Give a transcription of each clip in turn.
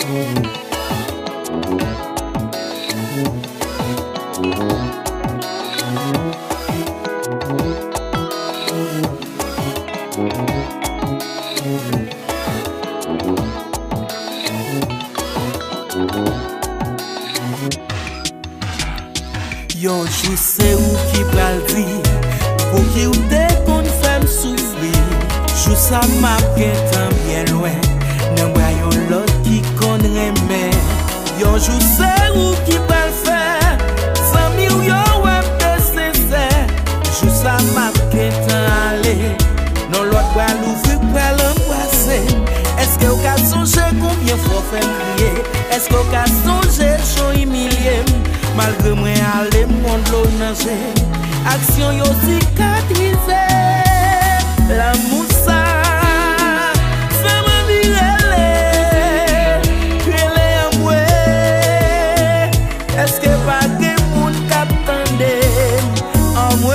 Yon jou se ou qui pral di, pour qui ou te kon fèm soufri. Jou sa m'a tan bien loin, nan mwa yon lot qui kon remè. Yon jou se ou qui pral fè, zami ou yon wèm te sese. Jou sa m'a tan ale, non lot pral ouvri pral embrase. Est-ce que ou ka sonje combien fois fèm kriye? Est-ce que ou ka sonje chon humilié? Malgré moi aller monde l'eau nager, action yo cicatrisé. L'amour ça fait me virer, à moi. Est-ce que pas de monde qu'attendait en moi?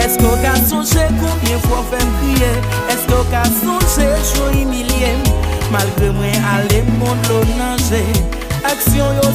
Est-ce qu'on a songé combien fois fait me crier? Est-ce qu'on a songé chaud humilié? Malgré moi aller monde l'eau nager, action yo